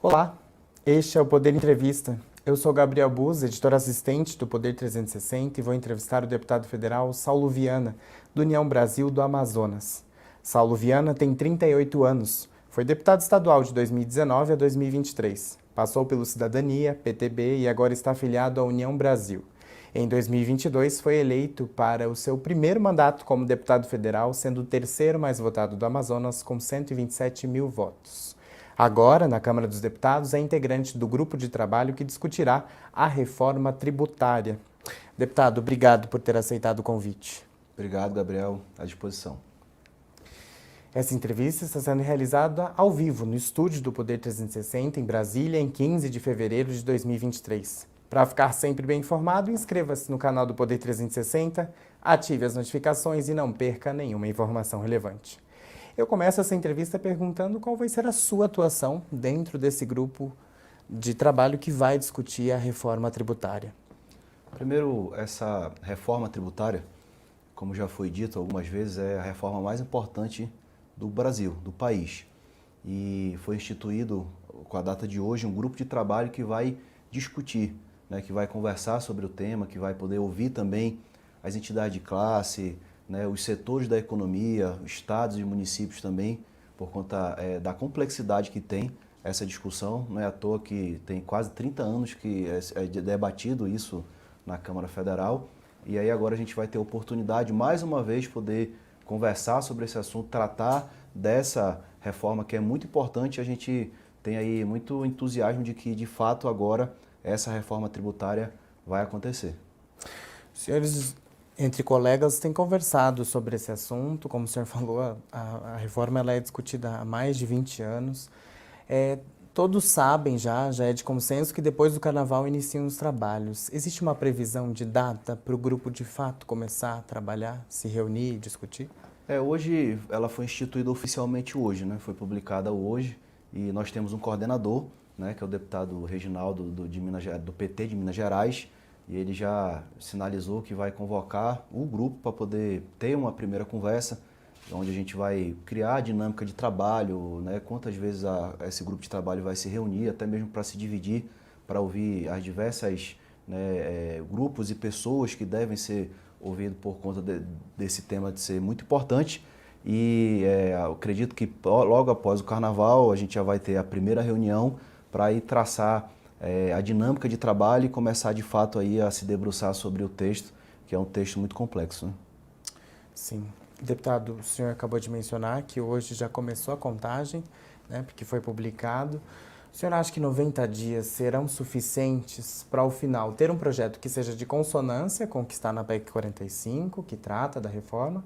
Olá, este é o Poder Entrevista. Eu sou Gabriel Buz, editor assistente do Poder 360 e vou entrevistar o deputado federal Saulo Viana, do União Brasil do Amazonas. Saulo Viana tem 38 anos, foi deputado estadual de 2019 a 2023, passou pelo Cidadania, PTB e agora está afiliado à União Brasil. Em 2022 foi eleito para o seu primeiro mandato como deputado federal, sendo o terceiro mais votado do Amazonas com 127 mil votos. Agora, na Câmara dos Deputados, é integrante do grupo de trabalho que discutirá a reforma tributária. Deputado, obrigado por ter aceitado o convite. Obrigado, Gabriel. À disposição. Essa entrevista está sendo realizada ao vivo no estúdio do Poder 360, em Brasília, em 15 de fevereiro de 2023. Para ficar sempre bem informado, inscreva-se no canal do Poder 360, ative as notificações e não perca nenhuma informação relevante. Eu começo essa entrevista perguntando qual vai ser a sua atuação dentro desse grupo de trabalho que vai discutir a reforma tributária. Primeiro, essa reforma tributária, como já foi dito algumas vezes, é a reforma mais importante do Brasil, do país. E foi instituído, com a data de hoje, um grupo de trabalho que vai discutir, que vai conversar sobre o tema, que vai poder ouvir também as entidades de classe, os setores da economia, estados e municípios também, por conta da complexidade que tem essa discussão. Não é à toa que tem quase 30 anos que é debatido isso na Câmara Federal. E aí agora a gente vai ter a oportunidade, mais uma vez, de poder conversar sobre esse assunto, tratar dessa reforma que é muito importante. A gente tem aí muito entusiasmo de que, de fato, agora essa reforma tributária vai acontecer. Senhores, entre colegas, têm conversado sobre esse assunto. Como o senhor falou, a reforma ela é discutida há mais de 20 anos. Todos sabem já é de consenso que depois do Carnaval iniciam os trabalhos. Existe uma previsão de data para o grupo de fato começar a trabalhar, se reunir e discutir? Hoje ela foi instituída oficialmente hoje, foi publicada hoje e nós temos um coordenador, que é o deputado Reginaldo do PT de Minas Gerais, e ele já sinalizou que vai convocar o grupo para poder ter uma primeira conversa, onde a gente vai criar a dinâmica de trabalho, quantas vezes esse grupo de trabalho vai se reunir, até mesmo para se dividir, para ouvir as diversas grupos e pessoas que devem ser ouvidos por conta desse tema de ser muito importante. E eu acredito que logo após o Carnaval a gente já vai ter a primeira reunião para ir traçar a dinâmica de trabalho e começar de fato aí a se debruçar sobre o texto, que é um texto muito complexo. Sim. Deputado, o senhor acabou de mencionar que hoje já começou a contagem, porque foi publicado. O senhor acha que 90 dias serão suficientes para, ao final, ter um projeto que seja de consonância com o que está na PEC 45, que trata da reforma,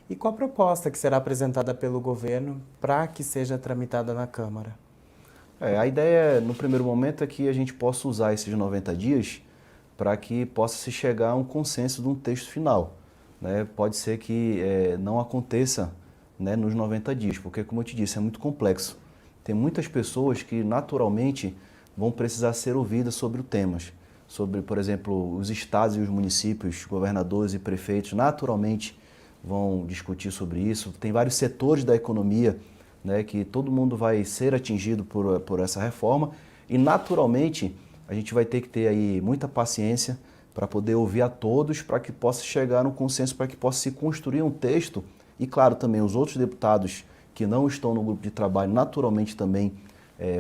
e com a proposta que será apresentada pelo governo para que seja tramitada na Câmara? A ideia, no primeiro momento, é que a gente possa usar esses 90 dias para que possa se chegar a um consenso de um texto final. Pode ser que não aconteça nos 90 dias, porque, como eu te disse, é muito complexo. Tem muitas pessoas que, naturalmente, vão precisar ser ouvidas sobre o tema. Sobre, por exemplo, os estados e os municípios, governadores e prefeitos, naturalmente vão discutir sobre isso. Tem vários setores da economia que todo mundo vai ser atingido por essa reforma e, naturalmente, a gente vai ter que ter aí muita paciência para poder ouvir a todos, para que possa chegar a um consenso, para que possa se construir um texto e, claro, também os outros deputados que não estão no grupo de trabalho, naturalmente também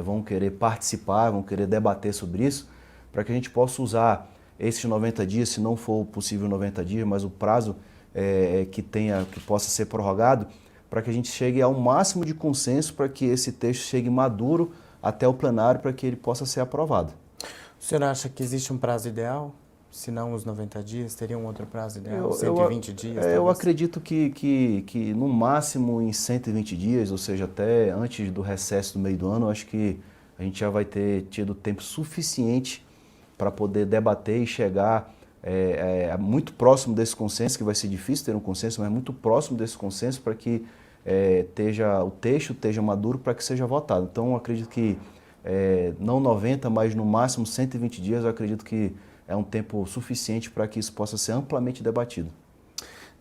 vão querer participar, vão querer debater sobre isso, para que a gente possa usar esses 90 dias, se não for possível 90 dias, mas o prazo que possa ser prorrogado, para que a gente chegue ao máximo de consenso para que esse texto chegue maduro até o plenário para que ele possa ser aprovado. O senhor acha que existe um prazo ideal? Se não os 90 dias, teria um outro prazo ideal? 120 dias? Eu acredito que no máximo em 120 dias, ou seja, até antes do recesso do meio do ano, acho que a gente já vai ter tido tempo suficiente para poder debater e chegar muito próximo desse consenso, que vai ser difícil ter um consenso, mas muito próximo desse consenso para que o texto esteja maduro para que seja votado. Então, eu acredito que não 90, mas no máximo 120 dias, eu acredito que é um tempo suficiente para que isso possa ser amplamente debatido.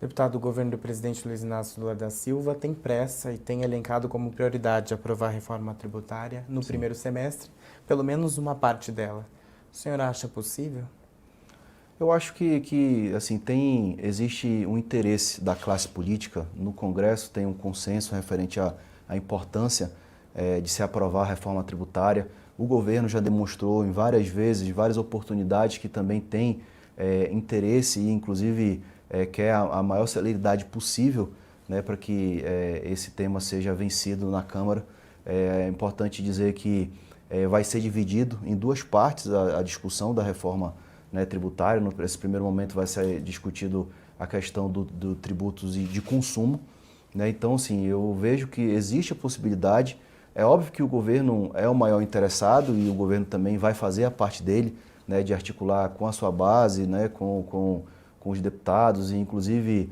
Deputado, o governo do presidente Luiz Inácio Lula da Silva tem pressa e tem elencado como prioridade aprovar a reforma tributária no primeiro semestre, pelo menos uma parte dela. O senhor acha possível? Eu acho que assim, existe um interesse da classe política no Congresso, tem um consenso referente à importância de se aprovar a reforma tributária. O governo já demonstrou em várias vezes, várias oportunidades, que também tem interesse e, inclusive, quer a maior celeridade possível, né, para que esse tema seja vencido na Câmara. É importante dizer que vai ser dividido em duas partes a discussão da reforma, né, tributária. Nesse primeiro momento vai ser discutido a questão do tributos de consumo, né? Então, assim, eu vejo que existe a possibilidade. É óbvio que o governo é o maior interessado e o governo também vai fazer a parte dele, né, de articular com a sua base, né, com os deputados, e inclusive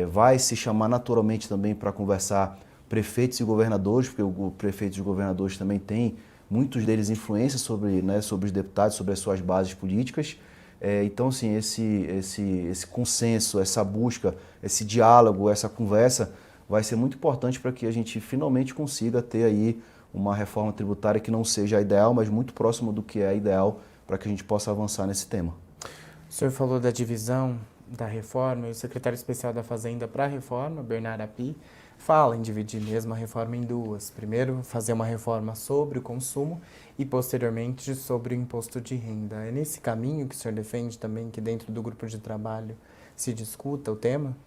vai se chamar naturalmente também para conversar prefeitos e governadores, porque os prefeitos e governadores também têm, muitos deles, influência sobre, né, sobre os deputados, sobre as suas bases políticas. Então, assim, esse consenso, essa busca, esse diálogo, essa conversa vai ser muito importante para que a gente finalmente consiga ter aí uma reforma tributária que não seja a ideal, mas muito próximo do que é ideal, para que a gente possa avançar nesse tema. O senhor falou da divisão da reforma e o secretário especial da Fazenda para a reforma, Bernardo Api, fala em dividir mesmo a reforma em duas. Primeiro, fazer uma reforma sobre o consumo e, posteriormente, sobre o imposto de renda. É nesse caminho que o senhor defende também que dentro do grupo de trabalho se discuta o tema?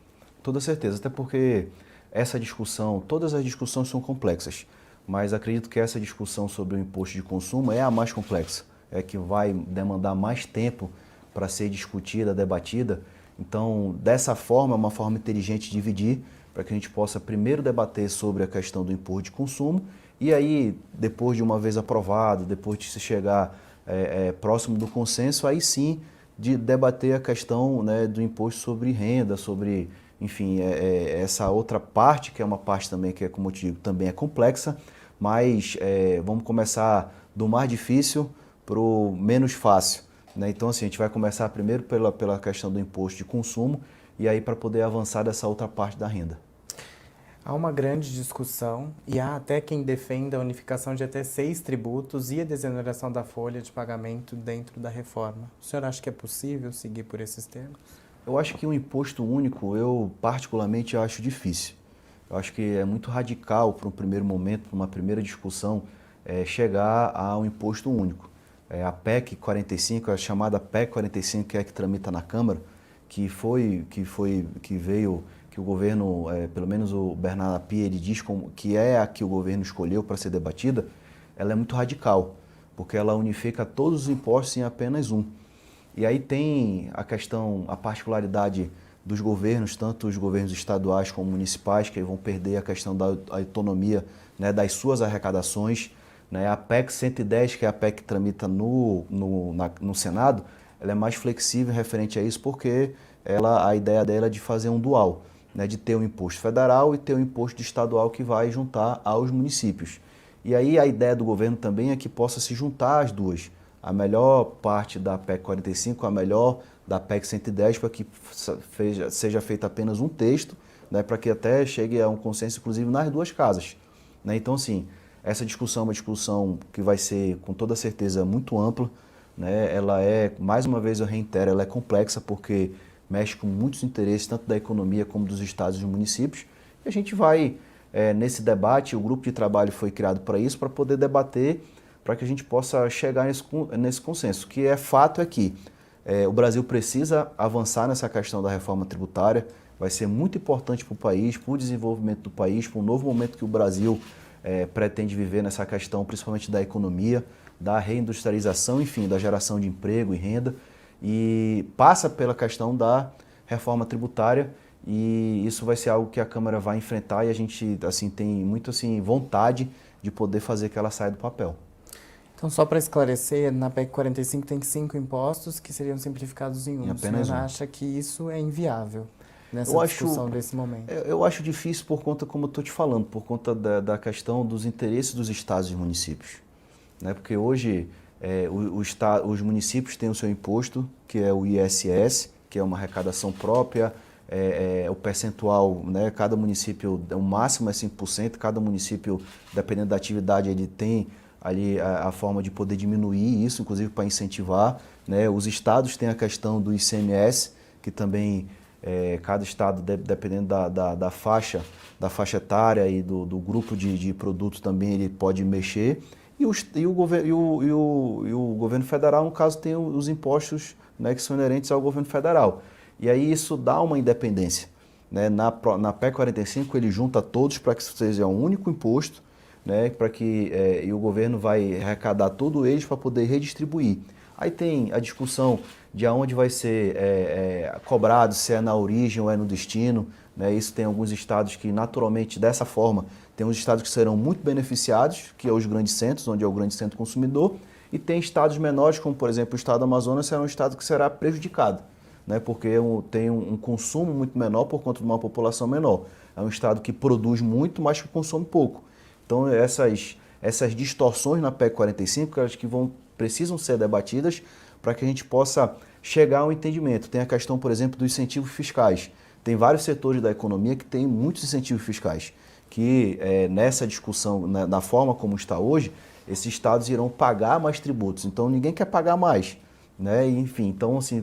Toda certeza, até porque essa discussão, todas as discussões são complexas, mas acredito que essa discussão sobre o imposto de consumo é a mais complexa, é que vai demandar mais tempo para ser discutida, debatida. Então, dessa forma, é uma forma inteligente de dividir, para que a gente possa primeiro debater sobre a questão do imposto de consumo e aí, depois de uma vez aprovado, depois de se chegar próximo do consenso, aí sim de debater a questão, né, do imposto sobre renda, sobre, enfim, essa outra parte, que é uma parte também que, como eu te digo, também é complexa, mas vamos começar do mais difícil para o menos fácil, né? Então, assim, a gente vai começar primeiro pela questão do imposto de consumo e aí para poder avançar dessa outra parte da renda. Há uma grande discussão e há até quem defenda a unificação de até 6 tributos e a desoneração da folha de pagamento dentro da reforma. O senhor acha que é possível seguir por esses termos? Eu acho que um imposto único, eu particularmente acho difícil. Eu acho que é muito radical para um primeiro momento, para uma primeira discussão, chegar a um imposto único. A PEC 45, a chamada PEC 45, que é a que tramita na Câmara, que veio, que o governo, pelo menos o Bernardo Api, ele diz que é a que o governo escolheu para ser debatida, ela é muito radical, porque ela unifica todos os impostos em apenas um. E aí tem a questão, a particularidade dos governos, tanto os governos estaduais como municipais, que vão perder a questão da autonomia, né, das suas arrecadações, né? A PEC 110, que é a PEC que tramita no Senado, ela é mais flexível referente a isso, porque a ideia dela é de fazer um dual, né, de ter um imposto federal e ter um imposto estadual que vai juntar aos municípios. E aí a ideia do governo também é que possa se juntar as duas. A melhor parte da PEC 45, a melhor da PEC 110, para que seja feito apenas um texto, né, para que até chegue a um consenso, inclusive, nas duas casas, né? Então, assim, essa discussão é uma discussão que vai ser, com toda certeza, muito ampla, né? Ela mais uma vez eu reitero, ela é complexa porque mexe com muitos interesses, tanto da economia como dos estados e dos municípios. E a gente vai, nesse debate, o grupo de trabalho foi criado para isso, para poder debater, para que a gente possa chegar nesse consenso. O que é fato é que o Brasil precisa avançar nessa questão da reforma tributária, vai ser muito importante para o país, para o desenvolvimento do país, para o novo momento que o Brasil pretende viver nessa questão, principalmente da economia, da reindustrialização, enfim, da geração de emprego e renda, e passa pela questão da reforma tributária, e isso vai ser algo que a Câmara vai enfrentar e a gente assim, tem muito assim, vontade de poder fazer que ela saia do papel. Então, só para esclarecer, na PEC 45 tem 5 impostos que seriam simplificados em um. O senhor acha que isso é inviável nessa discussão desse momento? Eu acho difícil por conta, como eu estou te falando, por conta da questão dos interesses dos estados e municípios, né? Porque hoje os municípios têm o seu imposto, que é o ISS, que é uma arrecadação própria, o percentual, né? Cada município, o máximo é 5%, cada município, dependendo da atividade, ele tem ali a forma de poder diminuir isso, inclusive para incentivar, né? Os estados têm a questão do ICMS, que também cada estado, dependendo da faixa etária e do grupo de produtos também, ele pode mexer. E o governo federal, no caso, tem os impostos, né, que são inerentes ao governo federal. E aí isso dá uma independência, né? Na PEC 45 ele junta todos para que seja um único imposto, né? Para que e o governo vai arrecadar todos eles para poder redistribuir. Aí tem a discussão de aonde vai ser cobrado, se é na origem ou é no destino, né? Isso tem alguns estados que naturalmente dessa forma, tem uns estados que serão muito beneficiados, que é os grandes centros, onde é o grande centro consumidor, e tem estados menores, como por exemplo o estado do Amazonas, será um estado que será prejudicado, né, porque tem um consumo muito menor por conta de uma população menor. É um estado que produz muito, mas que consome pouco. Então essas distorções na PEC 45, acho que precisam ser debatidas para que a gente possa chegar ao entendimento. Tem a questão, por exemplo, dos incentivos fiscais. Tem vários setores da economia que têm muitos incentivos fiscais, que nessa discussão, na forma como está hoje, esses estados irão pagar mais tributos. Então ninguém quer pagar mais, né? Enfim, então assim,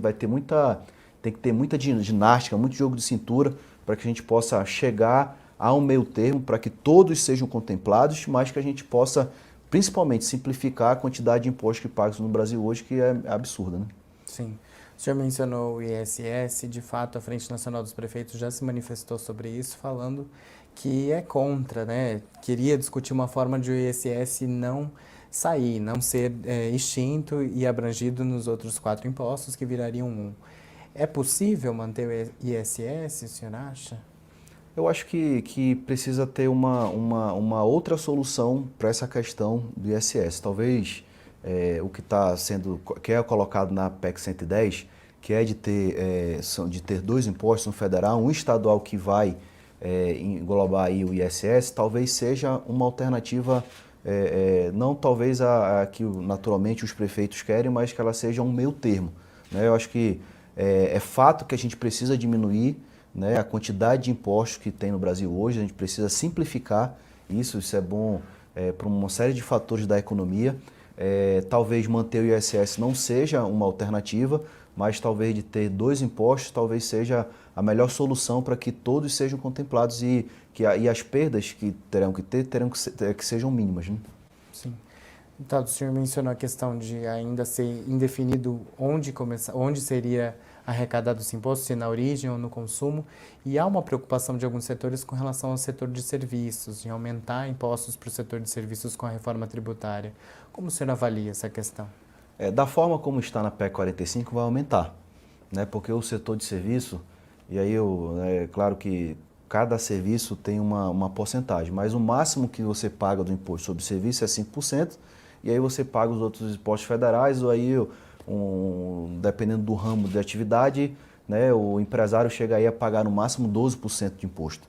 tem que ter muita ginástica, muito jogo de cintura para que a gente possa chegar a um meio termo, para que todos sejam contemplados, mas que a gente possa principalmente simplificar a quantidade de impostos que pagam no Brasil hoje, que é absurda, né? Sim. O senhor mencionou o ISS, de fato a Frente Nacional dos Prefeitos já se manifestou sobre isso, falando que é contra, né? Queria discutir uma forma de o ISS não sair, não ser extinto e abrangido nos outros 4 impostos que virariam 1. É possível manter o ISS, o senhor acha? Eu acho que precisa ter uma outra solução para essa questão do ISS. Talvez o que é colocado na PEC 110, que é de ter 2 impostos, um federal, um estadual que vai englobar aí o ISS, talvez seja uma alternativa, não talvez a que naturalmente os prefeitos querem, mas que ela seja um meio termo, né? Eu acho que é fato que a gente precisa diminuir, né, a quantidade de impostos que tem no Brasil hoje, a gente precisa simplificar isso é bom para uma série de fatores da economia. Talvez manter o ISS não seja uma alternativa, mas talvez de ter 2 impostos talvez seja a melhor solução para que todos sejam contemplados e as perdas que terão que sejam mínimas, né? Sim. Então, o senhor mencionou a questão de ainda ser indefinido onde seria arrecadado esse imposto, se na origem ou no consumo, e há uma preocupação de alguns setores com relação ao setor de serviços, em aumentar impostos para o setor de serviços com a reforma tributária. Como o senhor avalia essa questão? Da forma como está na PEC 45 vai aumentar, né? Porque o setor de serviço, e aí claro que cada serviço tem uma porcentagem, mas o máximo que você paga do imposto sobre serviço é 5%, e aí você paga os outros impostos federais, ou aí dependendo do ramo de atividade, né, o empresário chega aí a pagar no máximo 12% de imposto.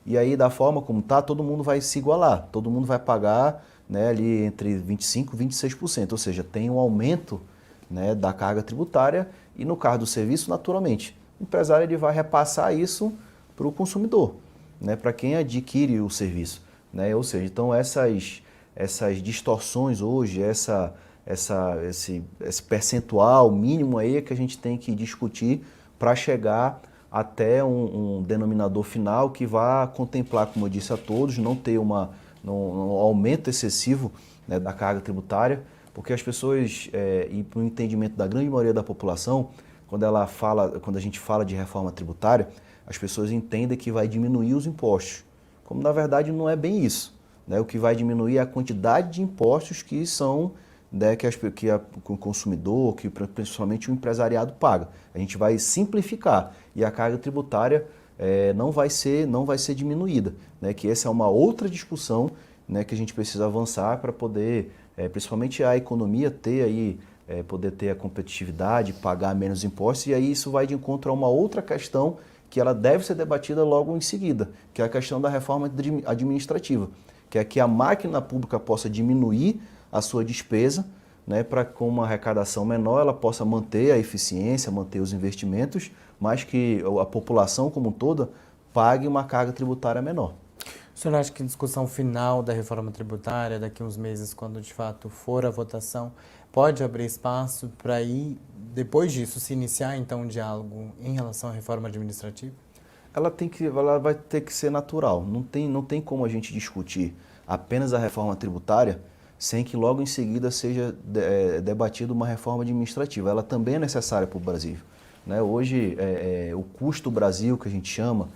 E aí, da forma como está, todo mundo vai se igualar, todo mundo vai pagar, né, ali entre 25% e 26%, ou seja, tem um aumento, né, da carga tributária e no caso do serviço, naturalmente, o empresário ele vai repassar isso para o consumidor, né, para quem adquire o serviço, né, ou seja, então essas distorções hoje, esse percentual mínimo aí é que a gente tem que discutir para chegar até um denominador final que vá contemplar, como eu disse, a todos, não ter um aumento excessivo, né, da carga tributária, porque as pessoas, e para o entendimento da grande maioria da população, quando a gente fala de reforma tributária, as pessoas entendem que vai diminuir os impostos, como na verdade não é bem isso, né? O que vai diminuir é a quantidade de impostos que são, né, que o consumidor, que principalmente o empresariado paga. A gente vai simplificar e a carga tributária não vai ser diminuída, né? Que essa é uma outra discussão, né, que a gente precisa avançar para poder, principalmente a economia poder ter a competitividade, pagar menos impostos, e aí isso vai de encontro a uma outra questão que ela deve ser debatida logo em seguida, que é a questão da reforma administrativa, que é que a máquina pública possa diminuir a sua despesa, né, para com uma arrecadação menor ela possa manter a eficiência, manter os investimentos, mas que a população como um todo pague uma carga tributária menor. O senhor acha que a discussão final da reforma tributária, daqui a uns meses, quando de fato for a votação, pode abrir espaço para aí, depois disso, se iniciar então um diálogo em relação à reforma administrativa? Ela vai ter que ser natural. Não tem como a gente discutir apenas a reforma tributária sem que logo em seguida seja debatida uma reforma administrativa. Ela também é necessária para o Brasil, né? Hoje, o custo Brasil, que a gente chama,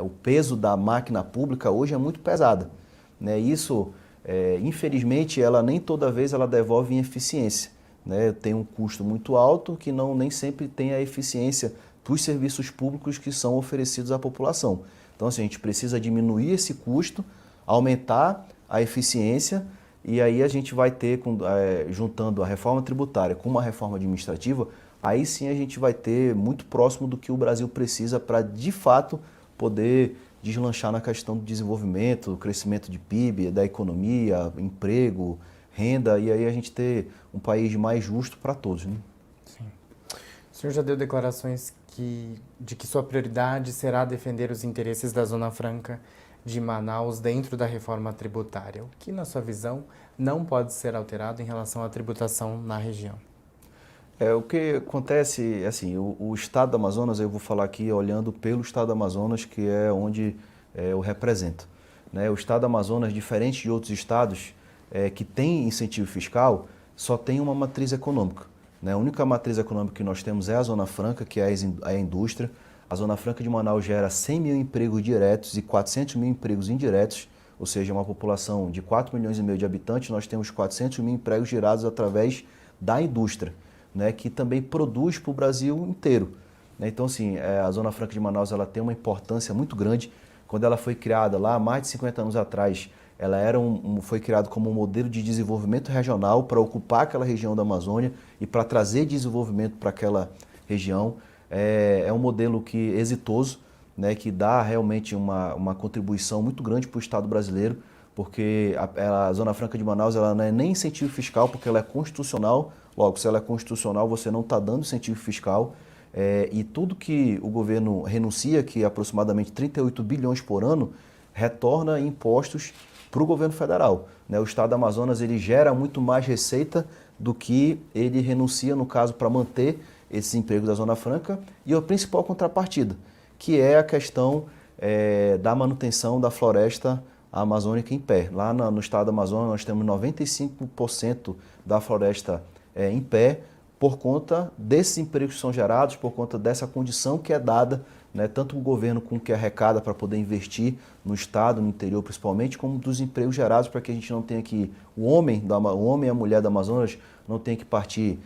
o peso da máquina pública hoje é muito pesada, né? Isso, infelizmente, ela nem toda vez ela devolve em eficiência, né? Tem um custo muito alto que nem sempre tem a eficiência dos serviços públicos que são oferecidos à população. Então, assim, a gente precisa diminuir esse custo, aumentar a eficiência, e aí a gente vai ter, juntando a reforma tributária com uma reforma administrativa, aí sim a gente vai ter muito próximo do que o Brasil precisa para, de fato, poder deslanchar na questão do desenvolvimento, do crescimento de PIB, da economia, emprego, renda, e aí a gente ter um país mais justo para todos, né? Sim. O senhor já deu declarações de que sua prioridade será defender os interesses da Zona Franca de Manaus dentro da reforma tributária. O que, na sua visão, não pode ser alterado em relação à tributação na região? O que acontece, assim, o estado do Amazonas, eu vou falar aqui olhando pelo estado do Amazonas, que é onde eu represento, né? O estado do Amazonas, diferente de outros estados que têm incentivo fiscal, só tem uma matriz econômica, né? A única matriz econômica que nós temos é a Zona Franca, que é a indústria. A Zona Franca de Manaus gera 100 mil empregos diretos e 400 mil empregos indiretos, ou seja, uma população de 4 milhões e meio de habitantes, nós temos 400 mil empregos gerados através da indústria, né, que também produz para o Brasil inteiro, né? Então, assim, a Zona Franca de Manaus ela tem uma importância muito grande. Quando ela foi criada lá há mais de 50 anos atrás, ela foi criada como um modelo de desenvolvimento regional para ocupar aquela região da Amazônia e para trazer desenvolvimento para aquela região. É um modelo exitoso, né, que dá realmente uma contribuição muito grande para o Estado brasileiro, porque a Zona Franca de Manaus ela não é nem incentivo fiscal, porque ela é constitucional. Logo, se ela é constitucional, você não está dando incentivo fiscal. E tudo que o governo renuncia, que é aproximadamente 38 bilhões por ano, retorna em impostos para o governo federal, né? O Estado do Amazonas ele gera muito mais receita do que ele renuncia, no caso, para manter esses empregos da Zona Franca. E a principal contrapartida, que é a questão da manutenção da floresta amazônica em pé. Lá no estado do Amazonas nós temos 95% da floresta em pé, por conta desses empregos que são gerados, por conta dessa condição que é dada, né, tanto o governo com o que arrecada para poder investir no estado, no interior principalmente, como dos empregos gerados para que a gente não tenha que, o homem e a mulher do Amazonas não tenha que partir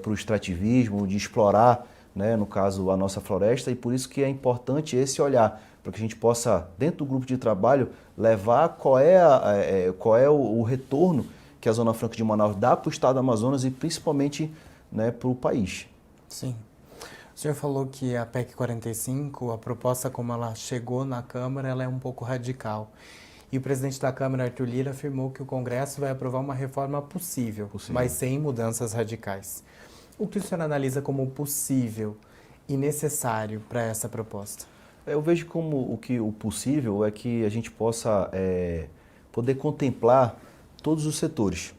para o extrativismo, de explorar, né, no caso, a nossa floresta, e por isso que é importante esse olhar, para que a gente possa, dentro do grupo de trabalho, levar qual é o retorno que a Zona Franca de Manaus dá para o estado do Amazonas e principalmente, né, para o país. Sim. O senhor falou que a PEC 45, a proposta como ela chegou na Câmara, ela é um pouco radical. E o presidente da Câmara, Arthur Lira, afirmou que o Congresso vai aprovar uma reforma possível, mas sem mudanças radicais. O que o senhor analisa como possível e necessário para essa proposta? Eu vejo como o possível é que a gente possa poder contemplar todos os setores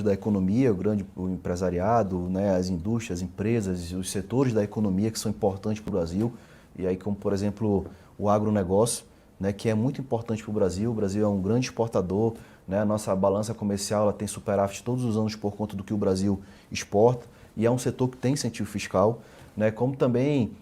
da economia, o empresariado, né, as indústrias, as empresas, os setores da economia que são importantes para o Brasil, e aí como, por exemplo, o agronegócio, né, que é muito importante para o Brasil é um grande exportador, né, a nossa balança comercial ela tem superávit todos os anos por conta do que o Brasil exporta, e é um setor que tem incentivo fiscal, né, como também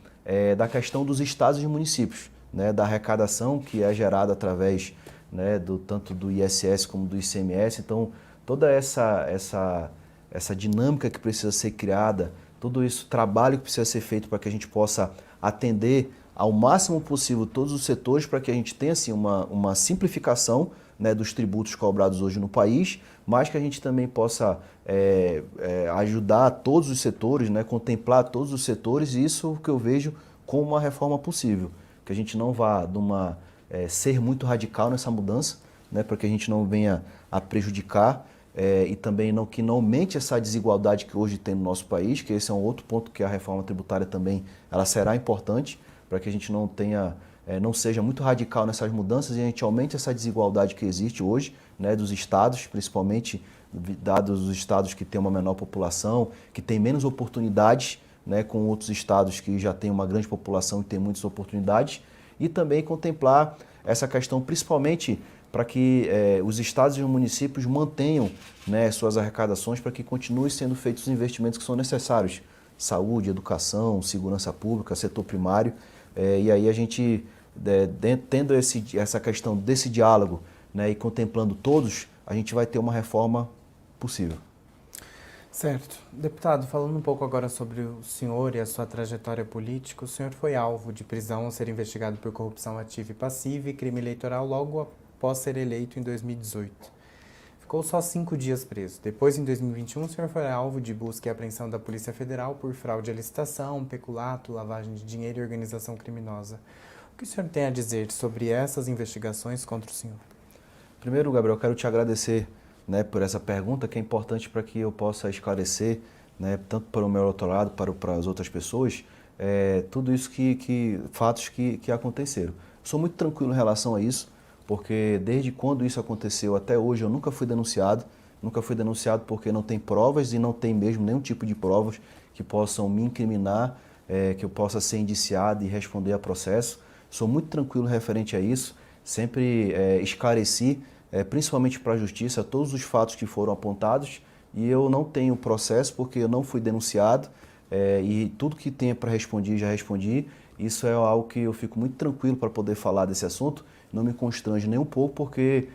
da questão dos estados e municípios, né, da arrecadação que é gerada através, né, tanto do ISS como do ICMS. Então, toda essa dinâmica que precisa ser criada, todo esse trabalho que precisa ser feito para que a gente possa atender ao máximo possível todos os setores, para que a gente tenha assim, uma simplificação, né, dos tributos cobrados hoje no país, mas que a gente também possa ajudar todos os setores, né, contemplar todos os setores, e isso que eu vejo como uma reforma possível, que a gente não vá ser muito radical nessa mudança, né, para que a gente não venha a prejudicar e também que não aumente essa desigualdade que hoje tem no nosso país, que esse é um outro ponto que a reforma tributária também ela será importante para que a gente não tenha, não seja muito radical nessas mudanças e a gente aumente essa desigualdade que existe hoje, né, dos estados, principalmente dados os estados que têm uma menor população, que têm menos oportunidades, né, com outros estados que já têm uma grande população e têm muitas oportunidades, e também contemplar essa questão principalmente para que os estados e os municípios mantenham, né, suas arrecadações para que continuem sendo feitos os investimentos que são necessários. Saúde, educação, segurança pública, setor primário. E aí a gente, tendo essa questão desse diálogo, né, e contemplando todos, a gente vai ter uma reforma possível. Certo. Deputado, falando um pouco agora sobre o senhor e a sua trajetória política, o senhor foi alvo de prisão ao ser investigado por corrupção ativa e passiva e crime eleitoral logo após ser eleito em 2018. Ficou só 5 dias preso. Depois, em 2021, o senhor foi alvo de busca e apreensão da Polícia Federal por fraude à licitação, peculato, lavagem de dinheiro e organização criminosa. O que o senhor tem a dizer sobre essas investigações contra o senhor? Primeiro, Gabriel, eu quero te agradecer, né, por essa pergunta, que é importante para que eu possa esclarecer, né, tanto para o meu eleitorado, para as outras pessoas, tudo isso fatos que aconteceram. Sou muito tranquilo em relação a isso, porque desde quando isso aconteceu até hoje eu nunca fui denunciado porque não tem provas e não tem mesmo nenhum tipo de provas que possam me incriminar, que eu possa ser indiciado e responder a processo. Sou muito tranquilo referente a isso, sempre esclareci, principalmente para a Justiça, todos os fatos que foram apontados e eu não tenho processo porque eu não fui denunciado e tudo que tenha para responder, já respondi. Isso é algo que eu fico muito tranquilo para poder falar desse assunto, não me constrange nem um pouco porque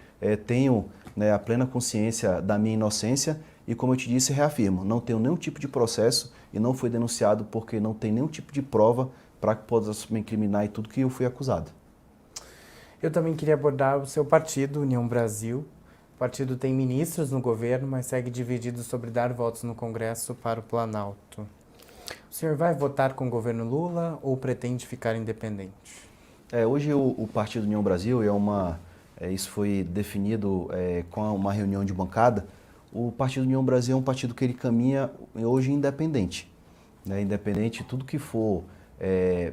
tenho, né, a plena consciência da minha inocência e, como eu te disse, reafirmo, não tenho nenhum tipo de processo e não fui denunciado porque não tem nenhum tipo de prova para que possa me incriminar em tudo que eu fui acusado. Eu também queria abordar o seu partido, União Brasil. O partido tem ministros no governo, mas segue dividido sobre dar votos no Congresso para o Planalto. O senhor vai votar com o governo Lula ou pretende ficar independente? Hoje o Partido União Brasil isso foi definido com uma reunião de bancada. O Partido União Brasil é um partido que ele caminha hoje independente, né? Independente, tudo que for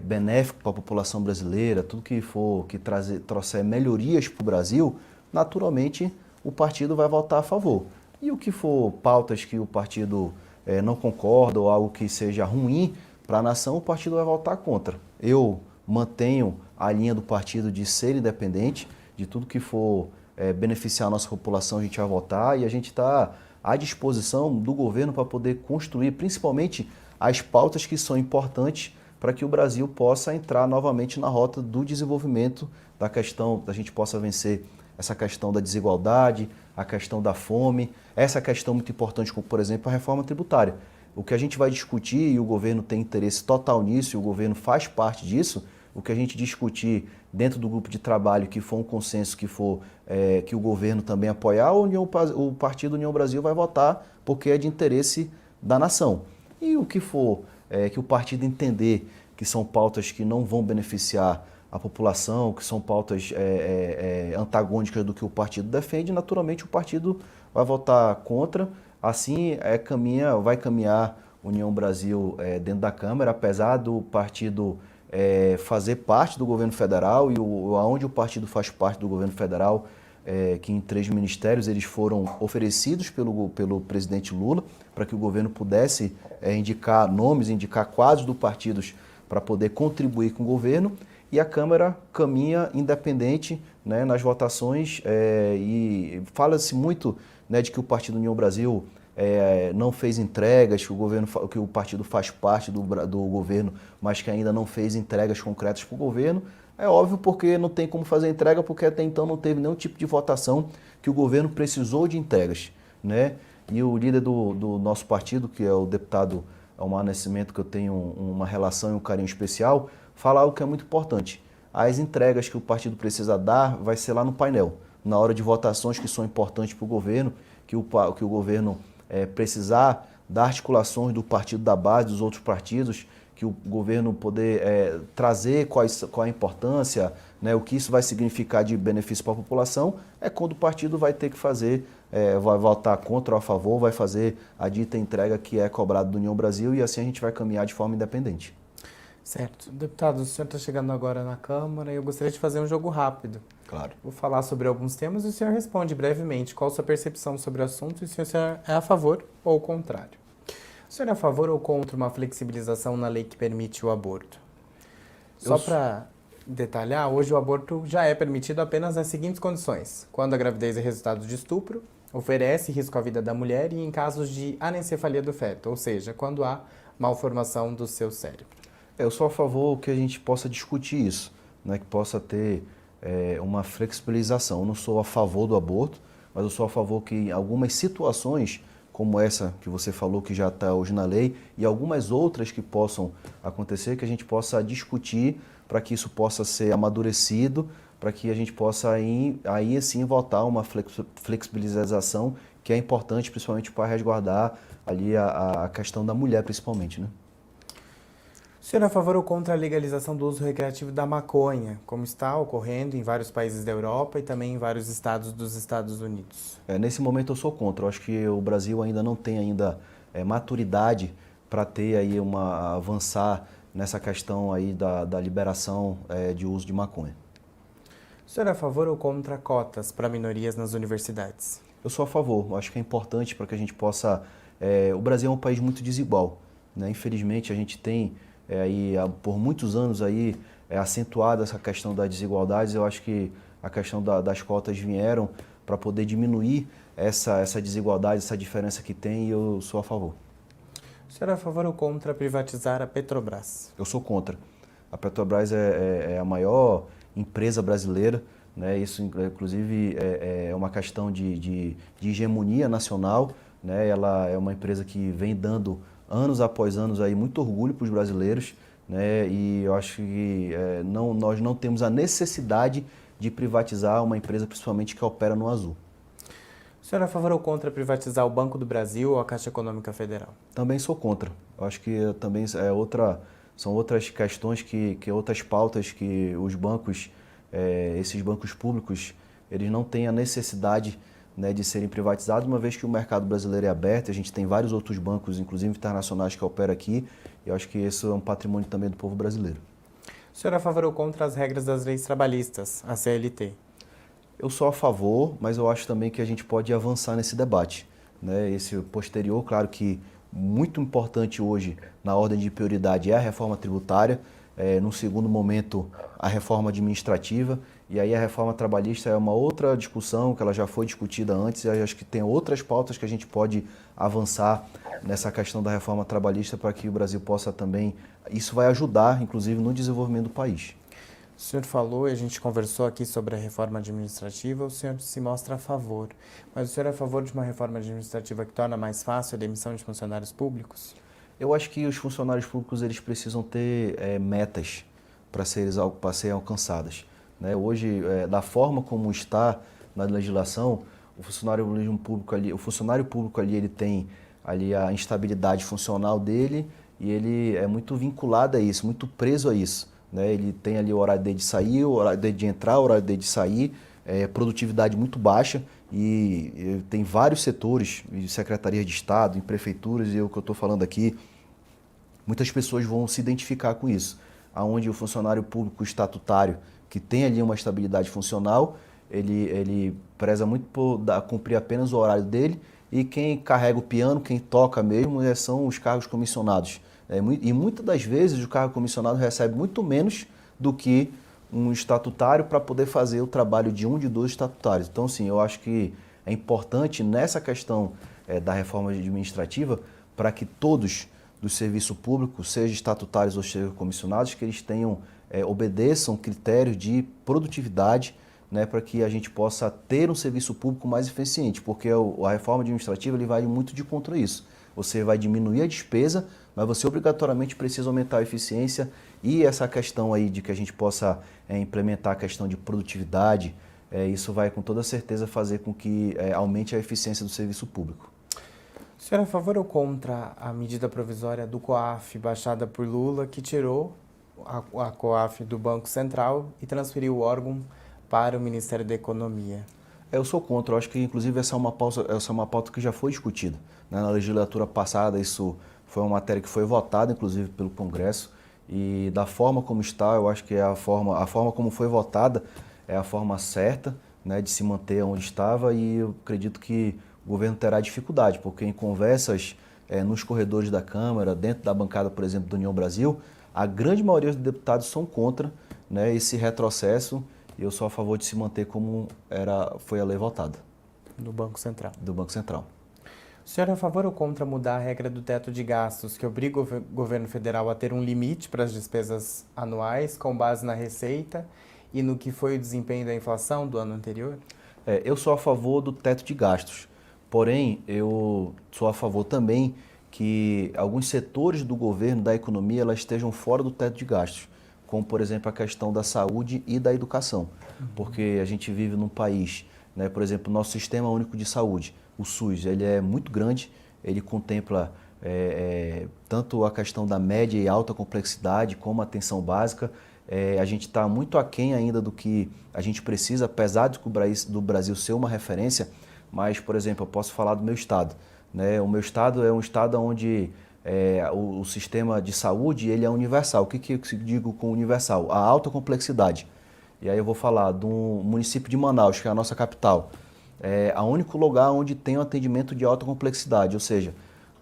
benéfico para a população brasileira, tudo que for que trouxer melhorias para o Brasil, naturalmente o partido vai votar a favor. E o que for pautas que o partido não concorda ou algo que seja ruim para a nação, o partido vai votar contra. Eu mantenho a linha do partido de ser independente, de tudo que for beneficiar a nossa população a gente vai votar e a gente está à disposição do governo para poder construir principalmente as pautas que são importantes para que o Brasil possa entrar novamente na rota do desenvolvimento, da questão, da gente possa vencer essa questão da desigualdade, a questão da fome, essa questão muito importante como, por exemplo, a reforma tributária. O que a gente vai discutir, e o governo tem interesse total nisso, e o governo faz parte disso, o que a gente discutir dentro do grupo de trabalho, que for um consenso, que o governo também apoiar, o Partido União Brasil vai votar porque é de interesse da nação. E o que for que o partido entender que são pautas que não vão beneficiar a população, que são pautas antagônicas do que o partido defende, naturalmente o partido vai votar contra. Assim vai caminhar União Brasil dentro da Câmara, apesar do partido fazer parte do governo federal e aonde o partido faz parte do governo federal, que em 3 ministérios eles foram oferecidos pelo presidente Lula para que o governo pudesse indicar nomes, indicar quadros dos partidos para poder contribuir com o governo, e a Câmara caminha independente, né, nas votações e fala-se muito, né, de que o Partido União Brasil não fez entregas, que o partido faz parte do governo, mas que ainda não fez entregas concretas para o governo. É óbvio porque não tem como fazer entrega, porque até então não teve nenhum tipo de votação que o governo precisou de entregas, né? E o líder do nosso partido, que é o deputado Almar Nascimento, que eu tenho uma relação e um carinho especial, fala algo que é muito importante. As entregas que o partido precisa dar vai ser lá no painel, na hora de votações que são importantes para o governo, que o governo precisar dar articulações do partido da base, dos outros partidos, que o governo poder trazer qual a importância, né, o que isso vai significar de benefício para a população, é quando o partido vai ter que fazer vai votar contra ou a favor, vai fazer a dita entrega que é cobrada do União Brasil e assim a gente vai caminhar de forma independente. Certo. Deputado, o senhor está chegando agora na Câmara e eu gostaria de fazer um jogo rápido. Claro. Vou falar sobre alguns temas e o senhor responde brevemente qual a sua percepção sobre o assunto e se o senhor é a favor ou o contrário. O senhor é a favor ou contra uma flexibilização na lei que permite o aborto? Só para detalhar, hoje o aborto já é permitido apenas nas seguintes condições: quando a gravidez é resultado de estupro, oferece risco à vida da mulher e em casos de anencefalia do feto, ou seja, quando há malformação do seu cérebro. Eu sou a favor que a gente possa discutir isso, né, que possa ter uma flexibilização. Eu não sou a favor do aborto, mas eu sou a favor que em algumas situações, como essa que você falou que já está hoje na lei, e algumas outras que possam acontecer, que a gente possa discutir para que isso possa ser amadurecido, para que a gente possa aí sim votar uma flexibilização que é importante, principalmente para resguardar ali a questão da mulher, principalmente, né? O senhor é a favor ou contra a legalização do uso recreativo da maconha, como está ocorrendo em vários países da Europa e também em vários estados dos Estados Unidos? Nesse momento eu sou contra. Eu acho que o Brasil ainda não tem maturidade para ter aí avançar nessa questão aí da liberação de uso de maconha. O senhor é a favor ou contra cotas para minorias nas universidades? Eu sou a favor. Eu acho que é importante para que a gente possa... o Brasil é um país muito desigual, né? Infelizmente a gente tem por muitos anos acentuada essa questão das desigualdades. Eu acho que a questão das cotas vieram para poder diminuir essa desigualdade, essa diferença que tem, e eu sou a favor. O senhor é a favor ou contra privatizar a Petrobras? Eu sou contra. A Petrobras é a maior empresa brasileira, né? Isso, inclusive, é uma questão de hegemonia nacional, né? Ela é uma empresa que vem dando anos após anos aí muito orgulho para os brasileiros, né? E eu acho que nós não temos a necessidade de privatizar uma empresa, principalmente que opera no azul. O senhor é a favor ou contra privatizar o Banco do Brasil ou a Caixa Econômica Federal? Também sou contra. Eu acho que também são outras questões, outras pautas que os bancos, esses bancos públicos, eles não têm a necessidade, né, de serem privatizados, uma vez que o mercado brasileiro é aberto. A gente tem vários outros bancos, inclusive internacionais, que operam aqui, e eu acho que isso é um patrimônio também do povo brasileiro. O senhor é a favor ou contra as regras das leis trabalhistas, a CLT? Eu sou a favor, mas eu acho também que a gente pode avançar nesse debate, né? Esse posterior, claro que muito importante hoje na ordem de prioridade é a reforma tributária, no segundo momento a reforma administrativa, e aí a reforma trabalhista é uma outra discussão que ela já foi discutida antes, e acho que tem outras pautas que a gente pode avançar nessa questão da reforma trabalhista para que o Brasil possa também... Isso vai ajudar, inclusive, no desenvolvimento do país. O senhor falou e a gente conversou aqui sobre a reforma administrativa, o senhor se mostra a favor. Mas o senhor é a favor de uma reforma administrativa que torna mais fácil a demissão de funcionários públicos? Eu acho que os funcionários públicos eles precisam ter metas para serem alcançadas, né? Hoje, da forma como está na legislação, o funcionário público ali ele tem ali a instabilidade funcional dele e ele é muito vinculado a isso, muito preso a isso, né? Ele tem ali o horário dele de sair, o horário dele de entrar, o horário dele de sair, produtividade muito baixa e tem vários setores, de secretarias de Estado, em prefeituras, e o que eu estou falando aqui, muitas pessoas vão se identificar com isso, aonde o funcionário público estatutário, que tem ali uma estabilidade funcional, ele preza muito por cumprir apenas o horário dele, e quem carrega o piano, quem toca mesmo, são os cargos comissionados. E muitas das vezes o cargo comissionado recebe muito menos do que um estatutário para poder fazer o trabalho de um de dois estatutários. Então, sim, eu acho que é importante nessa questão da reforma administrativa para que todos do serviço público, seja estatutários ou seja comissionados, que eles obedeçam critérios de produtividade, né, para que a gente possa ter um serviço público mais eficiente, porque a reforma administrativa ele vai muito de contra isso. Você vai diminuir a despesa, mas você obrigatoriamente precisa aumentar a eficiência e essa questão aí de que a gente possa implementar a questão de produtividade, isso vai com toda certeza fazer com que aumente a eficiência do serviço público. O senhor é a favor ou contra a medida provisória do COAF baixada por Lula, que tirou a COAF do Banco Central e transferiu o órgão para o Ministério da Economia? Eu sou contra, eu acho que inclusive essa é uma pauta que já foi discutida, né? Na legislatura passada isso foi uma matéria que foi votada inclusive pelo Congresso e da forma como está, eu acho que é a forma como foi votada é a forma certa, né, de se manter onde estava e eu acredito que o governo terá dificuldade, porque em conversas nos corredores da Câmara, dentro da bancada, por exemplo, do União Brasil, a grande maioria dos deputados são contra, né, esse retrocesso. E eu sou a favor de se manter como foi a lei votada. Do Banco Central. Do Banco Central. O senhor é a favor ou contra mudar a regra do teto de gastos, que obriga o governo federal a ter um limite para as despesas anuais com base na receita e no que foi o desempenho da inflação do ano anterior? Eu sou a favor do teto de gastos. Porém, eu sou a favor também que alguns setores do governo, da economia, elas estejam fora do teto de gastos, como, por exemplo, a questão da saúde e da educação. Porque a gente vive num país, né, por exemplo, o nosso Sistema Único de Saúde, o SUS, ele é muito grande, ele contempla tanto a questão da média e alta complexidade, como a atenção básica. A gente está muito aquém ainda do que a gente precisa, apesar do Brasil ser uma referência, mas, por exemplo, eu posso falar do meu estado, né? O meu estado é um estado onde o sistema de saúde ele é universal. O que eu digo com universal? A alta complexidade. E aí eu vou falar do município de Manaus, que é a nossa capital. É o único lugar onde tem um atendimento de alta complexidade, ou seja,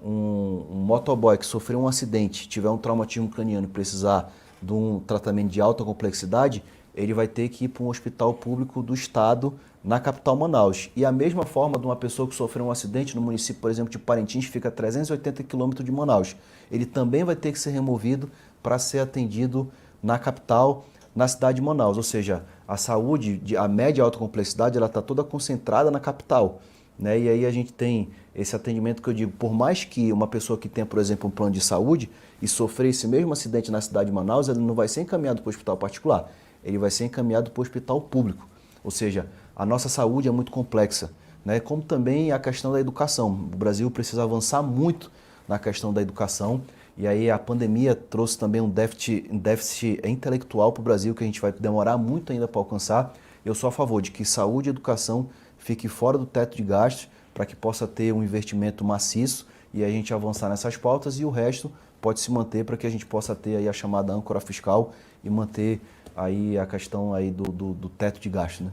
um motoboy que sofreu um acidente, tiver um traumatismo craniano e precisar de um tratamento de alta complexidade, ele vai ter que ir para um hospital público do estado na capital Manaus. E a mesma forma de uma pessoa que sofreu um acidente no município, por exemplo, de Parintins, fica a 380 quilômetros de Manaus. Ele também vai ter que ser removido para ser atendido na capital, na cidade de Manaus. Ou seja, a saúde, a média e alta complexidade, ela está toda concentrada na capital, né? E aí a gente tem esse atendimento que eu digo, por mais que uma pessoa que tenha, por exemplo, um plano de saúde e sofrer esse mesmo acidente na cidade de Manaus, ele não vai ser encaminhado para o hospital particular, ele vai ser encaminhado para o hospital público. Ou seja, a nossa saúde é muito complexa, né? Como também a questão da educação. O Brasil precisa avançar muito na questão da educação e aí a pandemia trouxe também um déficit intelectual para o Brasil que a gente vai demorar muito ainda para alcançar. Eu sou a favor de que saúde e educação fique fora do teto de gastos para que possa ter um investimento maciço e a gente avançar nessas pautas e o resto pode se manter para que a gente possa ter aí a chamada âncora fiscal e manter aí a questão aí do teto de gasto, né?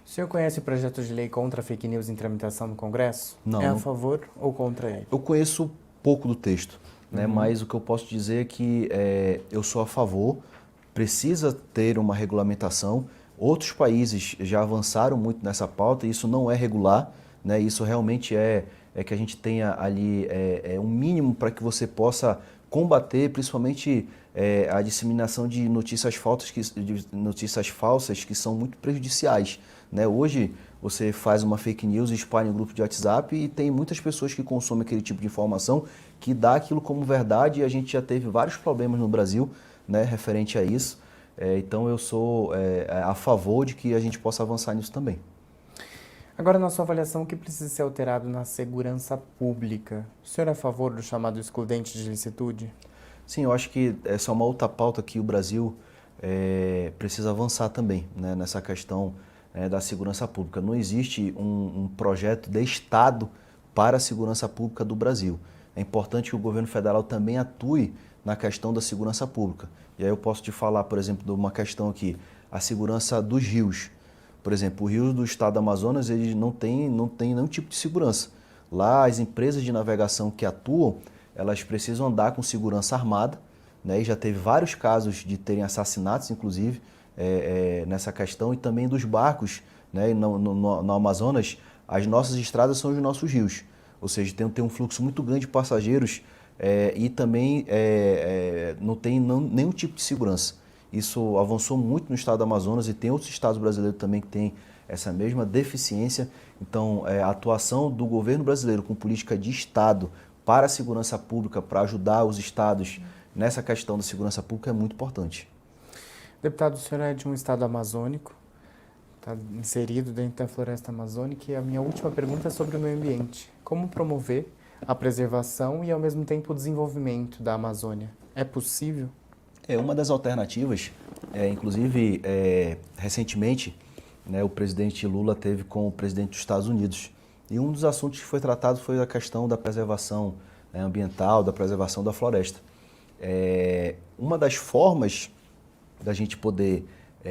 O senhor conhece o projeto de lei contra fake news em tramitação no Congresso? Não. É a favor ou contra ele? Eu conheço pouco do texto, né? Mas o que eu posso dizer é que eu sou a favor, precisa ter uma regulamentação. Outros países já avançaram muito nessa pauta e isso não é regular, né? Isso realmente é que a gente tenha ali um mínimo para que você possa combater, principalmente a disseminação de notícias falsas que são muito prejudiciais, né? Hoje você faz uma fake news e espalha em um grupo de WhatsApp e tem muitas pessoas que consomem aquele tipo de informação que dá aquilo como verdade e a gente já teve vários problemas no Brasil, né, referente a isso. Então eu sou a favor de que a gente possa avançar nisso também. Agora, na sua avaliação, o que precisa ser alterado na segurança pública? O senhor é a favor do chamado excludente de licitude? Sim, eu acho que essa é uma outra pauta que o Brasil precisa avançar também, né, nessa questão da segurança pública. Não existe um projeto de Estado para a segurança pública do Brasil. É importante que o governo federal também atue na questão da segurança pública. E aí eu posso te falar, por exemplo, de uma questão aqui, a segurança dos rios. Por exemplo, o rio do estado do Amazonas ele não tem nenhum tipo de segurança. Lá as empresas de navegação que atuam, elas precisam andar com segurança armada, né? E já teve vários casos de terem assassinatos, inclusive, nessa questão, e também dos barcos, né? No Amazonas, as nossas estradas são os nossos rios. Ou seja, tem um fluxo muito grande de passageiros e também não tem nenhum tipo de segurança. Isso avançou muito no estado do Amazonas e tem outros estados brasileiros também que têm essa mesma deficiência. Então, a atuação do governo brasileiro com política de Estado para a segurança pública, para ajudar os estados nessa questão da segurança pública é muito importante. Deputado, o senhor é de um estado amazônico, está inserido dentro da floresta amazônica e a minha última pergunta é sobre o meio ambiente. Como promover a preservação e, ao mesmo tempo, o desenvolvimento da Amazônia? É possível? Uma das alternativas, inclusive, recentemente, né, o presidente Lula teve com o presidente dos Estados Unidos. E um dos assuntos que foi tratado foi a questão da preservação, né, ambiental, da preservação da floresta. Uma das formas da gente poder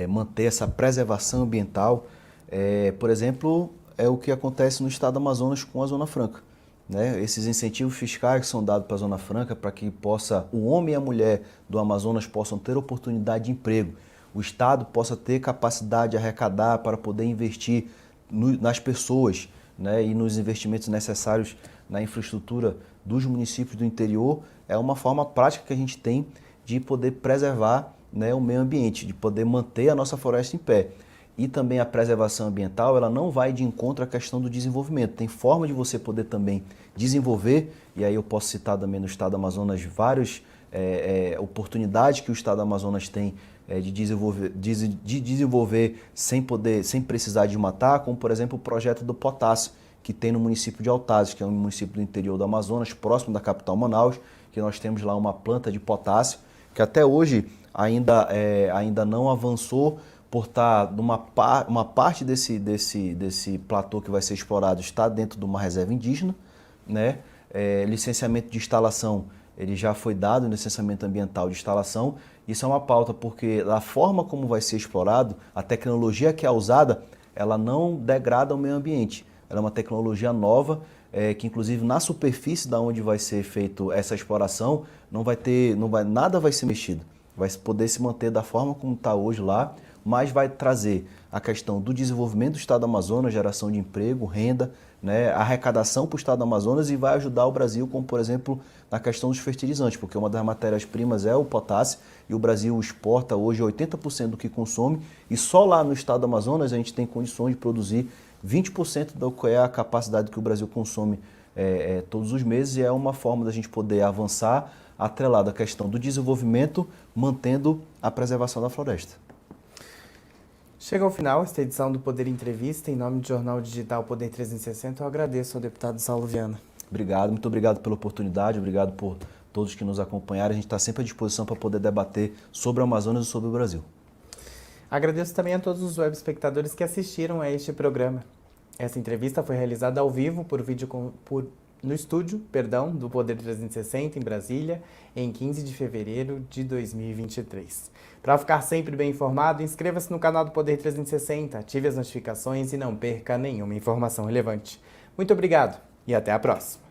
manter essa preservação ambiental, por exemplo, é o que acontece no estado do Amazonas com a Zona Franca. Né? Esses incentivos fiscais que são dados para a Zona Franca para que o homem e a mulher do Amazonas possam ter oportunidade de emprego, o Estado possa ter capacidade de arrecadar para poder investir nas pessoas, né? E nos investimentos necessários na infraestrutura dos municípios do interior, é uma forma prática que a gente tem de poder preservar, né, o meio ambiente, de poder manter a nossa floresta em pé. E também a preservação ambiental, ela não vai de encontro à questão do desenvolvimento. Tem forma de você poder também desenvolver, e aí eu posso citar também no estado do Amazonas várias oportunidades que o estado do Amazonas tem de desenvolver sem precisar de matar, como por exemplo o projeto do potássio, que tem no município de Altazes, que é um município do interior do Amazonas, próximo da capital Manaus, que nós temos lá uma planta de potássio, que até hoje ainda não avançou, por estar uma parte desse platô que vai ser explorado está dentro de uma reserva indígena, né? Licenciamento de instalação, ele já foi dado, licenciamento ambiental de instalação. Isso é uma pauta porque a forma como vai ser explorado, a tecnologia que é usada, ela não degrada o meio ambiente. Ela é uma tecnologia nova, que inclusive na superfície da onde vai ser feito essa exploração, nada vai ser mexido. Vai poder se manter da forma como está hoje lá, mas vai trazer a questão do desenvolvimento do estado do Amazonas, geração de emprego, renda, né, arrecadação para o estado do Amazonas, e vai ajudar o Brasil, como por exemplo na questão dos fertilizantes, porque uma das matérias-primas é o potássio e o Brasil exporta hoje 80% do que consome, e só lá no estado do Amazonas a gente tem condições de produzir 20% do que é a capacidade que o Brasil consome todos os meses, e é uma forma da gente poder avançar atrelado à questão do desenvolvimento, mantendo a preservação da floresta. Chega ao final esta edição do Poder Entrevista. Em nome do Jornal Digital Poder 360, eu agradeço ao deputado Saulo Viana. Obrigado, muito obrigado pela oportunidade, obrigado por todos que nos acompanharam. A gente está sempre à disposição para poder debater sobre o Amazonas e sobre o Brasil. Agradeço também a todos os web espectadores que assistiram a este programa. Essa entrevista foi realizada ao vivo no estúdio do Poder 360 em Brasília, em 15 de fevereiro de 2023. Para ficar sempre bem informado, inscreva-se no canal do Poder 360, ative as notificações e não perca nenhuma informação relevante. Muito obrigado e até a próxima!